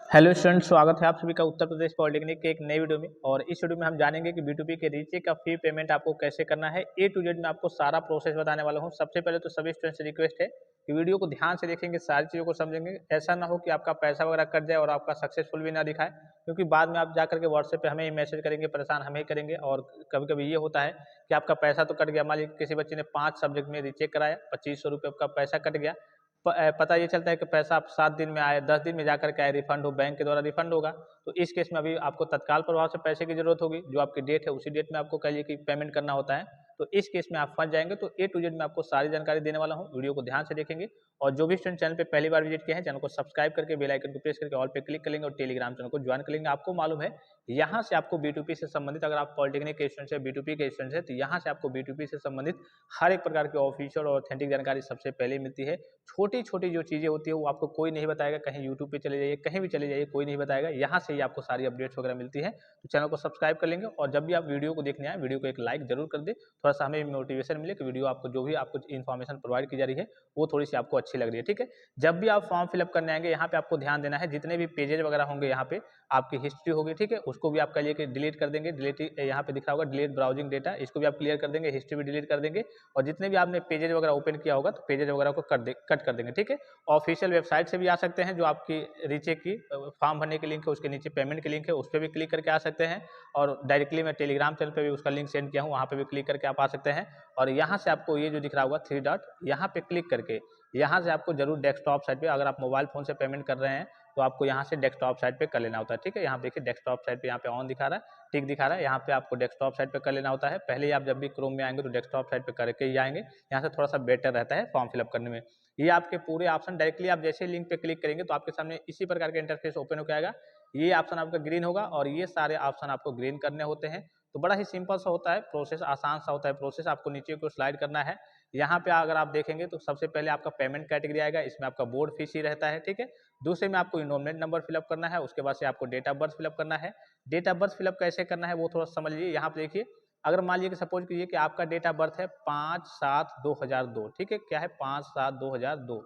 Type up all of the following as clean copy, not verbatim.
Hello student, स्वागत है आप सभी का उत्तर प्रदेश पॉलिटेक्निक के एक नई वीडियो में। और इस वीडियो में हम जानेंगे कि B2B के रीचेक का फी पेमेंट आपको कैसे करना है। A to Z में आपको सारा प्रोसेस बताने वाला हूं। सबसे पहले तो सभी स्टूडेंट से रिक्वेस्ट है कि वीडियो को ध्यान से देखेंगे, सारी चीज़ों को समझेंगे। ऐसा ना हो कि आपका पैसा वगैरह कट जाए और आपका सक्सेसफुल भी ना दिखाए, क्योंकि बाद में आप जा करके व्हाट्सएप पे हमें ही मैसेज करेंगे, परेशान हमें ही करेंगे। और कभी कभी ये होता है कि आपका पैसा तो कट गया, मान लीजिए किसी बच्चे ने 5 सब्जेक्ट में रीचेक कराया, 2500 रुपये आपका पैसा कट गया। पता ये चलता है कि पैसा आप 7 दिन में आए, 10 दिन में जाकर के आए, रिफंड हो, बैंक के द्वारा रिफंड होगा। तो इस केस में अभी आपको तत्काल प्रभाव से पैसे की जरूरत होगी। जो आपकी डेट है उसी डेट में आपको कहिए कि पेमेंट करना होता है। तो इस केस में आप फंस जाएंगे। तो A to Z में आपको सारी जानकारी देने वाला हूँ, वीडियो को ध्यान से देखेंगे। और जो भी स्टूडेंट चैनल पे पहली बार विजिट किए हैं, चैनल को सब्सक्राइब करके बेल आइकन को प्रेस करके ऑल पे क्लिक कर लेंगे और टेलीग्राम चैनल को ज्वाइन कर लेंगे। आपको मालूम है, यहाँ से आपको B2P से संबंधित, अगर आप पॉलिटेक्निक के स्टूडेंट है, B2P के स्टूडेंट है, तो यहाँ से आपको B2P से संबंधित हर एक प्रकार की ऑफिशियल और ऑथेंटिक जानकारी सबसे पहले मिलती है। छोटी छोटी जो चीज़ें होती है वो आपको कोई नहीं बताएगा। कहीं यूट्यूब पे चले जाइए, कहीं भी चले जाइए, कोई नहीं बताएगा। यहाँ से ही आपको सारी अपडेट्स वगैरह मिलती है। तो चैनल को सब्सक्राइब कर लेंगे। और जब भी आप वीडियो को देखने आए, वीडियो को एक लाइक जरूर कर दे, थोड़ा सा हमें मोटिवेशन मिले कि वीडियो आपको जो भी आपको इन्फॉर्मेशन प्रोवाइड की जा रही है वो थोड़ी सी आपको अच्छी लग रही है। ठीक है, जब भी आप फॉर्म फिलअप करने आएंगे, यहाँ पे आपको ध्यान देना है, जितने भी पेजेज वगैरह होंगे, यहाँ पे आपकी हिस्ट्री होगी, ठीक है, उसको भी आप कहिए कि डिलीट कर देंगे। डिलीट यहाँ पे दिखा होगा डिलीट ब्राउजिंग डेटा, इसको भी आप क्लियर कर देंगे, हिस्ट्री भी डिलीट कर देंगे। और जितने भी आपने पेजेज वगैरह ओपन किया होगा, तो पेजेज वगैरह को कट कर देंगे। ठीक है, ऑफिशियल वेबसाइट से भी आ सकते हैं, जो आपकी रीचेक की फॉर्म भरने की लिंक है, उसके नीचे पेमेंट की लिंक है, उस पर भी क्लिक करके आ सकते हैं। और डायरेक्टली मैं टेलीग्राम चैनल पे भी उसका लिंक सेंड किया हूँ, वहाँ पे भी क्लिक करके आप आ सकते हैं। और यहाँ से आपको ये जो दिख रहा होगा 3 डॉट, यहाँ पे क्लिक करके यहाँ से आपको जरूर डेस्कटॉप साइट पे, अगर आप मोबाइल फोन से पेमेंट कर रहे हैं तो आपको यहाँ से डेस्कटॉप साइट पे कर लेना होता है। ठीक है, यहाँ देखिए डेस्कटॉप साइट पे यहाँ पे ऑन दिखा रहा है, टिक दिखा रहा है, यहाँ पे आपको डेस्कटॉप साइट पे कर लेना होता है। पहले ही आप जब भी क्रोम में आएंगे तो डेस्कटॉप साइट पे करके ही आएंगे, यहाँ से थोड़ा सा बेटर रहता है फॉर्म फिलअप करने में। ये आपके पूरे ऑप्शन डायरेक्टली आप जैसे लिंक पे क्लिक करेंगे तो आपके सामने इसी प्रकार का इंटरफेस ओपन होकर आएगा। ये ऑप्शन आपका ग्रीन होगा और ये सारे ऑप्शन आपको ग्रीन करने होते हैं। तो बड़ा ही सिंपल सा होता है प्रोसेस, आसान सा होता है प्रोसेस। आपको नीचे को स्लाइड करना है। यहाँ पे अगर आप देखेंगे तो सबसे पहले आपका पेमेंट कैटेगरी आएगा, इसमें आपका बोर्ड फीस ही रहता है। ठीक है, दूसरे में आपको इनरोलमेंट नंबर फिलअप करना है, उसके बाद से आपको डेट ऑफ बर्थ फिलअप करना है। डेट ऑफ बर्थ फिलअप कैसे करना है वो थोड़ा समझ लीजिए। यहाँ पे देखिए, अगर मान लीजिए कि सपोज कीजिए कि आपका डेट ऑफ बर्थ है 5/7/2002, ठीक है, क्या है 5/7/2002।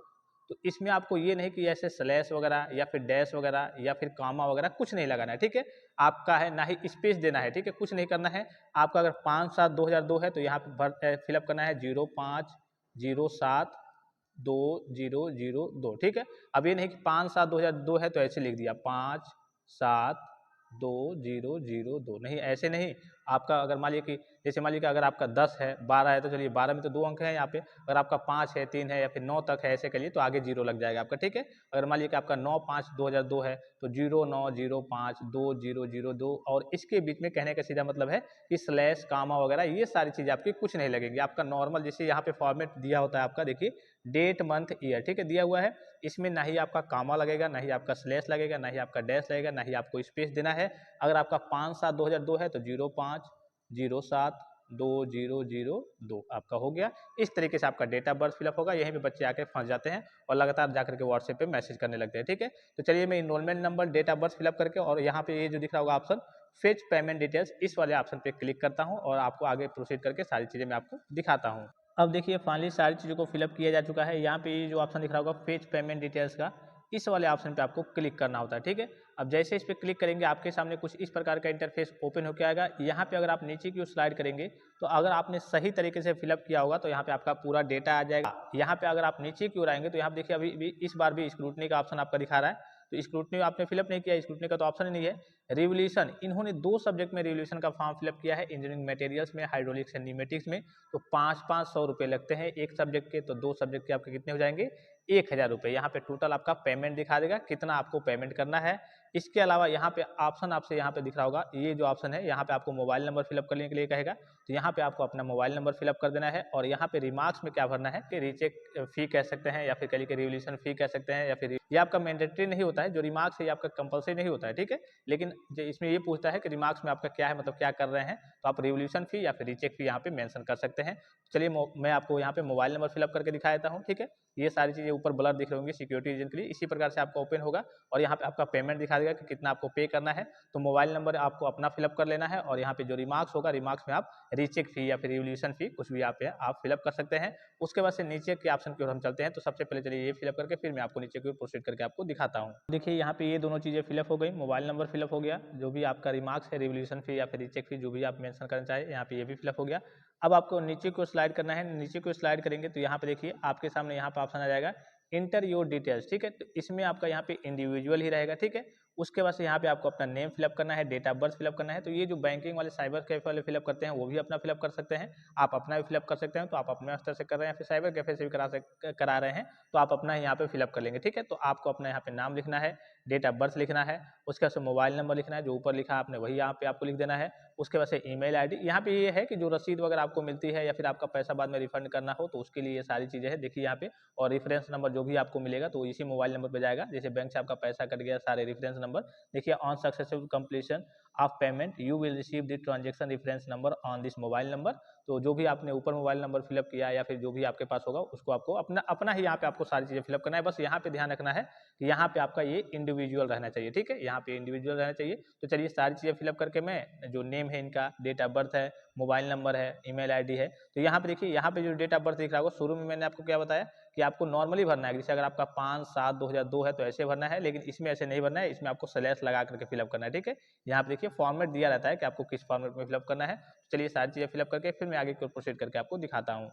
तो इसमें आपको ये नहीं कि ऐसे स्लैश वगैरह या फिर डैश वगैरह या फिर कामा वगैरह कुछ नहीं लगाना है। ठीक है, आपका है ना ही स्पेस देना है। ठीक है, कुछ नहीं करना है। आपका अगर 5/7/2002 है तो यहाँ पे फिलअप करना है 05/07/2002। ठीक है, अब ये नहीं कि 5/7/2002 है तो ऐसे लिख दिया 5/7/2002, नहीं, ऐसे नहीं। आपका अगर मान लीजिए कि जैसे मान लीजिए कि अगर आपका 10 है, 12 है, तो चलिए 12 में तो 2 अंक है यहाँ पे। अगर आपका 5 है, 3 है या फिर 9 तक है, ऐसे करिए तो आगे 0 लग जाएगा आपका। ठीक है, अगर मान लीजिए कि आपका 9/5/2002 है तो 09/05/2002। और इसके बीच में कहने का सीधा मतलब है कि स्लैश कामा वगैरह ये सारी चीज़ें आपकी कुछ नहीं लगेंगी। आपका नॉर्मल जैसे यहाँ पे फॉर्मेट दिया होता है आपका, देखिए डेट मंथ ईयर, ठीक है, दिया हुआ है। इसमें ना ही आपका कामा लगेगा, ना ही आपका स्लैश लगेगा, ना ही आपका डैश लगेगा, ना ही आपको स्पेस देना है। अगर आपका 5/7/2002 है तो 05/07/2002 आपका हो गया। इस तरीके से आपका डेट ऑफ बर्थ फिलअप होगा। यहीं पे बच्चे आके फंस जाते हैं और लगातार जाकर के व्हाट्सएप पे मैसेज करने लगते हैं। ठीक है, तो चलिए मैं enrolment number, date of birth fill up करके और यहाँ पे ये जो दिख रहा होगा ऑप्शन फेच पेमेंट डिटेल्स, इस वाले ऑप्शन पे क्लिक करता हूँ और आपको आगे प्रोसीड करके सारी चीज़ें मैं आपको दिखाता हूँ। अब देखिए फाइनली सारी चीज़ों को फिलअप किया जा चुका है। यहाँ पे ये जो ऑप्शन दिख रहा होगा फेच पेमेंट डिटेल्स का, इस वाले ऑप्शन पे आपको क्लिक करना होता है। ठीक है, अब जैसे इस पर क्लिक करेंगे आपके सामने कुछ इस प्रकार का इंटरफेस ओपन होकर आएगा। यहाँ पे अगर आप नीचे की ओर स्लाइड करेंगे तो अगर आपने सही तरीके से फिलअप किया होगा तो यहाँ पे आपका पूरा डेटा आ जाएगा। यहाँ पे अगर आप नीचे की ओर आएंगे तो यहाँ देखिए अभी भी इस बार भी स्क्रूटनी का ऑप्शन आपका दिखा रहा है। तो स्क्रूटनी आपने फिलअप नहीं किया, स्क्रूटनी का तो ऑप्शन ही नहीं है। रिवोल्यूशन, इन्होंने 2 सब्जेक्ट में रिवोल्यूशन का फॉर्म फिलअप किया है, इंजीनियरिंग मटेरियल्स में, हाइड्रोलिक्स एंड न्यूमेटिक्स में। तो 5-5 100 रुपये लगते हैं एक सब्जेक्ट के, तो 2 सब्जेक्ट के आपके कितने हो जाएंगे 1000 रुपये। यहाँ पे टोटल आपका पेमेंट दिखा देगा कितना आपको पेमेंट करना है। इसके अलावा यहाँ पे ऑप्शन आपसे यहाँ पे दिख रहा होगा, ये जो ऑप्शन है यहाँ पे आपको मोबाइल नंबर फिलअप करने के लिए कहेगा। तो यहाँ पे आपको अपना मोबाइल नंबर फिलअप कर देना है और यहाँ पे रिमार्क्स में क्या भरना है कि रीचेक फी कह सकते हैं या फिर कह लीजिए रिवोल्यूशन फी कह सकते हैं, या फिर ये आपका मैंडेटरी नहीं होता है। जो रिमार्क्स है ये आपका कंपलसरी नहीं होता है। ठीक है, लेकिन इसमें ये पूछता है कि रिमार्क्स में आपका क्या है, मतलब क्या कर रहे हैं, तो आप रिवोल्यूशन फी या फिर रीचेक फी यहाँ पे मेंशन कर सकते हैं। चलिए मैं आपको यहाँ पे मोबाइल नंबर फिलअप करके दिखा देता हूँ। ठीक है, ये सारी चीज़ें ऊपर ब्लर दिख रही होंगी सिक्योरिटी रीजन के लिए। इसी प्रकार से आपका ओपन होगा और यहाँ पे आपका पेमेंट दिखा देगा कि कितना आपको पे करना है। तो मोबाइल नंबर आपको अपना फिलअप कर लेना है और यहाँ पे जो रिमार्क्स होगा, रिमार्क्स में आप रीचेक फी या फिर रिवोल्यूशन फी कुछ भी आप फिलअप कर सकते हैं। उसके बाद से नीचे के ऑप्शन की ओर हम चलते हैं। तो सबसे पहले चलिए ये फिलअप करके फिर मैं आपको नीचे की ओर प्रोसीड करके आपको दिखाता हूँ। देखिए यहाँ पे ये दोनों चीज़ें फिलअप हो गई, मोबाइल नंबर फिलअप हो गया, जो भी आपका रिमार्क्स है, रिवोल्यूशन फी या फिर रीचेक फी जो भी आप मेंशन करना चाहें, यहाँ पे ये भी फिलअप हो गया। अब आपको नीचे को स्लाइड करना है। नीचे को स्लाइड करेंगे तो यहाँ पे देखिए आपके सामने यहाँ पे ऑप्शन आ जाएगा इंटर योर डिटेल्स, ठीक है। तो इसमें आपका यहाँ पे इंडिविजुअल ही रहेगा, ठीक है। उसके बाद से यहाँ पे आपको अपना नेम फिलअप करना है, डेट ऑफ बर्थ फिलअप करना है। तो ये जो बैंकिंग वाले साइबर कैफे वाले फिलअप करते हैं वो भी अपना फिलअप कर सकते हैं, आप अपना भी फिलअप कर सकते हैं। तो आप अपने स्तर से कर रहे हैं फिर साइबर कैफे से भी करा रहे हैं तो आप अपना यहाँ पे फिलअप कर लेंगे, ठीक है। तो आपको अपना यहाँ पे नाम लिखना है, डेट ऑफ बर्थ लिखना है, उसके बाद से मोबाइल नंबर लिखना है, जो ऊपर लिखा आपने वही यहाँ पे आपको लिख देना है। उसके बाद से ईमेल आईडी, यहाँ पे ये है कि जो रसीद वगैरह आपको मिलती है या फिर आपका पैसा बाद में रिफंड करना हो तो उसके लिए ये सारी चीज़ें हैं, देखिए यहाँ पे। और रेफरेंस नंबर जो भी आपको मिलेगा तो इसी मोबाइल नंबर पे जाएगा। जैसे बैंक से आपका पैसा कट गया, सारे रेफरेंस नंबर देखिए, on successful completion of payment you will receive the transaction reference number on this mobile number. तो जो भी आपने ऊपर मोबाइल नंबर फिलअप किया या फिर जो भी आपके पास होगा उसको आपको अपना अपना ही यहाँ पे आपको सारी चीज़ें फिलअप करना है। बस यहाँ पे ध्यान रखना है कि यहाँ पे आपका ये इंडिविजुअल रहना चाहिए, ठीक है, यहाँ पे इंडिविजुअल रहना चाहिए। तो चलिए सारी चीज़ें फिलअप करके मैं जो नेम है इनका, डेट ऑफ बर्थ है, मोबाइल नंबर है, ईमेल आईडी है। तो यहाँ पे देखिए, यहाँ पे जो डेट ऑफ बर्थ दिख रहा होगा, शुरू में मैंने आपको क्या बताया कि आपको नॉर्मली भरना है। जैसे अगर आपका 5/7/2002 है तो ऐसे भरना है, लेकिन इसमें ऐसे नहीं भरना है, इसमें आपको स्लैश लगा करके फिलअप करना है, ठीक है। यहाँ पे देखिए फॉर्मेट दिया रहता है कि आपको किस फॉर्मेट में फिलअप करना है। चलिए सारी चीज़ें फिलअप करके फिर मैं आगे की ओर प्रोसीड करके आपको दिखाता हूँ।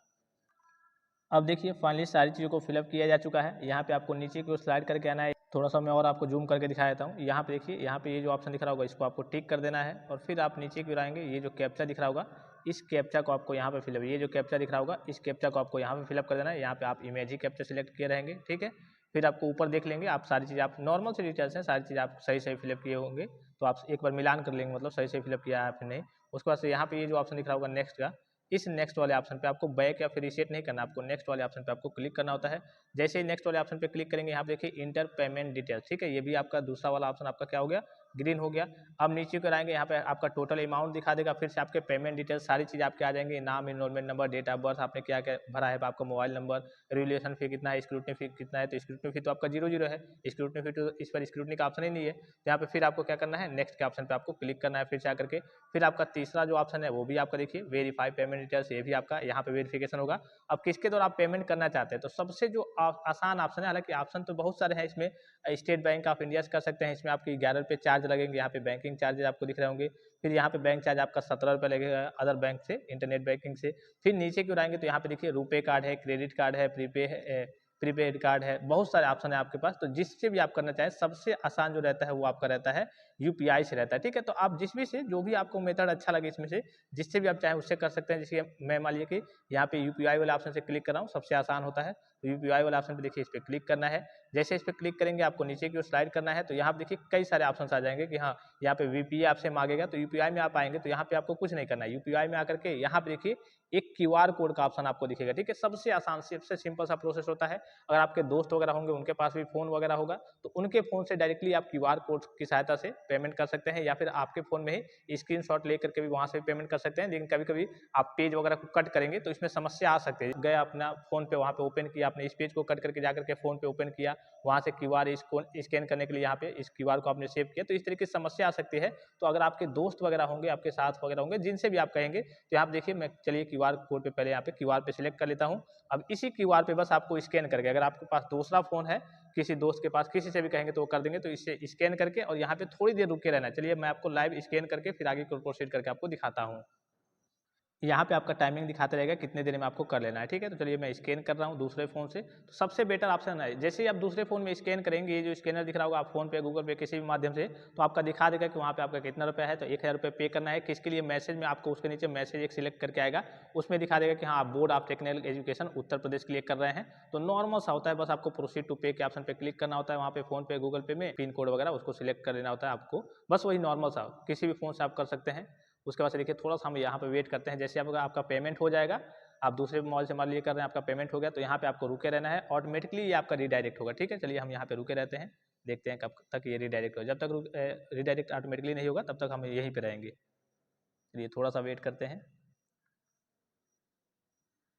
अब देखिए फाइनली सारी चीज़ों को फिलअप किया जा चुका है। यहाँ पे आपको नीचे की ओर स्लाइड करके आना है। थोड़ा सा मैं और आपको जूम करके दिखा देता हूँ। यहाँ पे देखिए, यहाँ पे ये जो ऑप्शन दिख रहा होगा इसको आपको टिक कर देना है और फिर आप नीचे की ओर आएंगे। ये जो कैप्चा दिख रहा होगा इस कैप्चा को आपको यहाँ पे फिलअप, ये जो कैप्चा दिख रहा होगा इस कैप्चा को आपको यहाँ पे फिलअप कर देना है। यहाँ पे आप इमेज ही कैप्चा सिलेक्ट किए रहेंगे, ठीक है। फिर आपको ऊपर देख लेंगे, आप सारी चीज़ आप नॉर्मल से डिटेल्स हैं, सारी चीज़ आप सही सही फिलअप किए होंगे। तो आप एक बार मिलान कर लेंगे, मतलब सही सही फिलअप किया है फिर नहीं। उसके बाद से यहाँ पे ये जो ऑप्शन दिख रहा होगा नेक्स्ट का, इस नेक्स्ट वाले ऑप्शन पे आपको बैक या फिर रीसेट नहीं करना, आपको नेक्स्ट वाले ऑप्शन पे आपको क्लिक करना होता है। जैसे ही नेक्स्ट वाले ऑप्शन पे क्लिक करेंगे, यहाँ पे देखिए इंटर पेमेंट डिटेल्स, ठीक है। ये भी आपका दूसरा वाला ऑप्शन आपका क्या हो गया, ग्रीन हो गया। अब नीचे को आएंगे, यहाँ पे आपका टोटल अमाउंट दिखा देगा, फिर से आपके पेमेंट डिटेल्स सारी चीज़ आपके आ जाएंगे, नाम, enrolment number, date of birth, आपने क्या क्या भरा है, आपका मोबाइल नंबर, रेगुलेशन फी कितना है, स्क्रूटनी फी कितना है। तो स्क्रूटनी फी तो आपका 0 है, स्क्रूटनी फी तो इस पर स्क्रूटनी का ऑप्शन ही नहीं है। तो यहाँ पे फिर आपको क्या करना है, नेक्स्ट के ऑप्शन पे आपको क्लिक करना है फिर से आकर के। फिर आपका तीसरा जो ऑप्शन है वो भी आपका देखिए वेरीफाई पेमेंट डिटेल्स, ये भी आपका यहाँ पे वेरिफिकेशन होगा। अब किसके द्वारा आप पेमेंट करना चाहते हैं, तो सबसे जो आसान ऑप्शन है, हालांकि ऑप्शन तो बहुत सारे हैं इसमें, स्टेट बैंक ऑफ इंडिया से कर सकते हैं। इसमें आपके 11 रुपये चार्ज लगेंगे, यहाँ पे बैंकिंग चार्जेज आपको दिख रहे होंगे। फिर यहाँ पे बैंक चार्ज आपका 17 रुपये लगेगा अदर बैंक से, इंटरनेट बैंकिंग से। फिर नीचे क्यों आएंगे तो यहाँ पे देखिए रुपे कार्ड है, क्रेडिट कार्ड है, प्रीपेड कार्ड है, बहुत सारे ऑप्शन है आपके पास। तो जिससे भी आप करना चाहें, सबसे आसान जो रहता है वो आपका रहता है यूपीआई से रहता है, ठीक है। तो आप जिस भी से जो भी आपको मेथड अच्छा लगे इसमें से जिससे भी आप चाहें उससे कर सकते हैं। जैसे मैं मान लीजिए कि यहाँ पे यूपीआई वाले ऑप्शन से क्लिक कर रहा हूँ, सबसे आसान होता है। तो यूपीआई वाले ऑप्शन पे देखिए इस पर क्लिक करना है। जैसे इस पर क्लिक करेंगे आपको नीचे की ओर स्लाइड करना है। तो यहाँ पे देखिए कई सारे ऑप्शन आ जाएंगे कि हाँ, यहाँ पे वीपीआई आपसे मांगेगा, तो यूपीआई में आप आएंगे तो यहाँ पे आपको कुछ नहीं करना है। यूपीआई में आकर के यहाँ पे देखिए एक क्यूआर कोड का ऑप्शन आपको दिखेगा, ठीक है। सबसे आसान, सबसे सिंपल सा प्रोसेस होता है। अगर आपके दोस्त वगैरह होंगे, उनके पास भी फोन वगैरह होगा, तो उनके फोन से डायरेक्टली आप क्यूआर कोड की सहायता से पेमेंट कर सकते हैं, या फिर आपके फोन में ही स्क्रीनशॉट लेकर के भी वहां से पेमेंट कर सकते हैं। लेकिन कभी कभी आप पेज वगैरह को कट करेंगे तो इसमें समस्या आ सकती है। गए अपना फोन पे वहां पे ओपन किया, आपने इस पेज को कट करके जाकर के फोन पे ओपन किया, वहां से क्यूआर स्कैन करने के लिए यहाँ पे इस क्यूआर को आपने सेव किया, तो इस तरीके की समस्या आ सकती है। तो अगर आपके दोस्त वगैरह होंगे, आपके साथ वगैरह होंगे, जिनसे भी आप कहेंगे, तो यहाँ देखिए मैं चलिए क्यूआर कोड पे पहले यहाँ पे क्यूआर पे सिलेक्ट कर लेता हूँ। अब इसी क्यूआर पे बस आपको स्कैन करके, अगर आपके पास दूसरा फोन है, किसी दोस्त के पास, किसी से भी कहेंगे तो वो कर देंगे। तो इससे स्कैन करके और यहाँ पे थोड़ी देर रुके रहना। चलिए मैं आपको लाइव स्कैन करके फिर आगे को प्रोसीड करके आपको दिखाता हूँ। यहाँ पे आपका टाइमिंग दिखाते रहेगा कितने देर में आपको कर लेना है, ठीक है। तो चलिए मैं स्कैन कर रहा हूँ दूसरे फ़ोन से। तो सबसे बेटर ऑप्शन है, जैसे ही आप दूसरे फ़ोन में स्कैन करेंगे, ये जो स्कैनर दिख रहा होगा, आप फोन पे, गूगल पे, किसी भी माध्यम से, तो आपका दिखा देगा कि वहाँ पे आपका कितना रुपया है। तो 1000 रुपये पे करना है। किसके लिए, मैसेज में आपको उसके नीचे मैसेज एक सिलेक्ट करके आएगा, उसमें दिखा देगा कि हाँ आप board of technical education Uttar Pradesh के लिए कर रहे हैं। तो नॉर्मल सा होता है, बस आपको प्रोसीड टू पे के ऑप्शन पे क्लिक करना होता है। वहाँ पे फोन पे, गूगल पे में पिन कोड वगैरह उसको सिलेक्ट कर लेना होता है आपको। बस वही नॉर्मल सा, किसी भी फ़ोन से आप कर सकते हैं। उसके बाद से देखिए थोड़ा सा हम यहाँ पे वेट करते हैं। जैसे आपका पेमेंट हो जाएगा, आप दूसरे मोबाइल से मान लीजिए कर रहे हैं, आपका पेमेंट हो गया, तो यहाँ पे आपको रुके रहना है। ऑटोमेटिकली ये आपका रीडायरेक्ट होगा, ठीक है। चलिए हम यहाँ पे रुके रहते हैं, देखते हैं कब तक ये रीडायरेक्ट हो। जब तक रीडायरेक्ट ऑटोमेटिकली नहीं होगा तब तक हम यहीं पे रहेंगे। चलिए थोड़ा सा वेट करते हैं,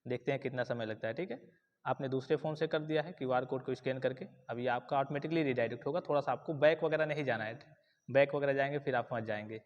देखते हैं कितना समय लगता है, ठीक है। आपने दूसरे फ़ोन से कर दिया है क्यूआर कोड को स्कैन करके, अभी आपका ऑटोमेटिकली रीडायरेक्ट होगा, थोड़ा सा आपको बैक वगैरह नहीं जाना है, बैक वगैरह जाएंगे फिर आप वहाँ जाएंगे।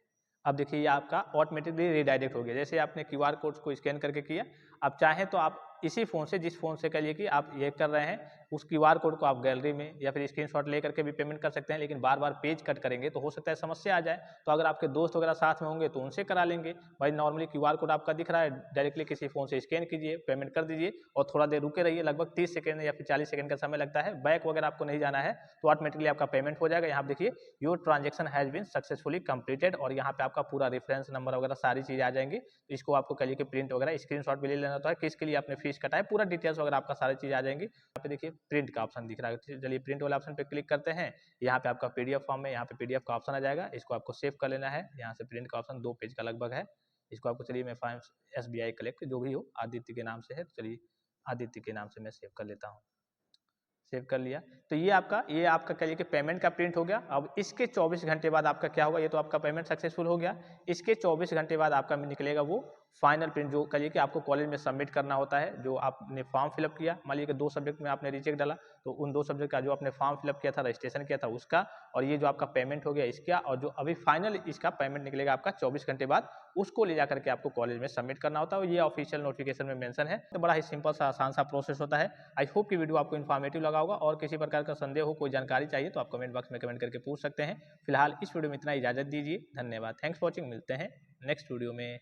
अब देखिए ये आपका ऑटोमेटिकली रीडायरेक्ट हो गया, जैसे आपने क्यूआर कोड को स्कैन करके किया। आप चाहें तो आप इसी फ़ोन से, जिस फ़ोन से कहिए कि आप ये कर रहे हैं, उस क्यूआर कोड को आप गैलरी में या फिर स्क्रीनशॉट ले करके भी पेमेंट कर सकते हैं, लेकिन बार बार पेज कट करेंगे तो हो सकता है समस्या आ जाए। तो अगर आपके दोस्त वगैरह साथ में होंगे तो उनसे करा लेंगे। भाई नॉर्मली क्यूआर कोड आपका दिख रहा है, डायरेक्टली किसी फ़ोन से स्कैन कीजिए, पेमेंट कर दीजिए और थोड़ा देर रुके रहिए, लगभग 30 सेकंड या फिर 40 सेकंड का समय लगता है। बैक वगैरह आपको नहीं जाना है, तो ऑटोमेटिकली आपका पेमेंट हो जाएगा। यहाँ पे देखिए your transaction has been successfully completed, और यहाँ पे आपका पूरा रेफरेंस नंबर वगैरह सारी चीज़ें आ जाएंगी। तो इसको आपको कहिए कि प्रिंट वगैरह स्क्रीनशॉट भी ले लेना होता है, किसके लिए आपने फीस कटा है, पूरा डिटेल्स वगैरह आपका सारी चीज़ आ जाएंगी। यहाँ पे देखिए प्रिंट का ऑप्शन दिख रहा है, चलिए प्रिंट वाला ऑप्शन पे क्लिक करते हैं। यहाँ पे आपका पीडीएफ फॉर्म है, यहाँ पे पीडीएफ का ऑप्शन आ जाएगा, इसको आपको सेव कर लेना है। यहाँ से प्रिंट का ऑप्शन 2 पेज का लगभग है, इसको आपको, चलिए मैं फाइल एसबीआई कलेक्ट जो भी हो आदित्य के नाम से है, तो चलिए आदित्य के नाम से मैं सेव कर लेता हूँ। सेव कर लिया। तो ये आपका कहिए कि पेमेंट का प्रिंट हो गया। अब इसके 24 घंटे बाद आपका क्या होगा, ये तो आपका पेमेंट सक्सेसफुल हो गया। इसके 24 घंटे बाद आपका निकलेगा वो फाइनल प्रिंट, जो कहिए कि आपको कॉलेज में सबमिट करना होता है। जो आपने फॉर्म फिलअप किया, मान लीजिए कि 2 सब्जेक्ट में आपने रीचेक डाला, तो उन 2 सब्जेक्ट का जो आपने फॉर्म फिलअप किया था, रजिस्ट्रेशन किया था उसका, और ये जो आपका पेमेंट हो गया इसका, और जो अभी फाइनल इसका पेमेंट निकलेगा आपका 24 घंटे बाद, उसको ले जाकर के आपको कॉलेज में सबमिट करना होता है। ये ऑफिशियल नोटिफिकेशन में मेंशन है। तो बड़ा ही सिंपल सा, आसान सा प्रोसेस होता है। आई होप कि वीडियो आपको इन्फॉर्मेटिव लगा होगा, और किसी प्रकार का संदेह हो, कोई जानकारी चाहिए तो आप कमेंट बॉक्स में कमेंट करके पूछ सकते हैं। फिलहाल इस वीडियो में इतना, इजाजत दीजिए, धन्यवाद, थैंक्स फॉर वॉचिंग, मिलते हैं नेक्स्ट वीडियो में।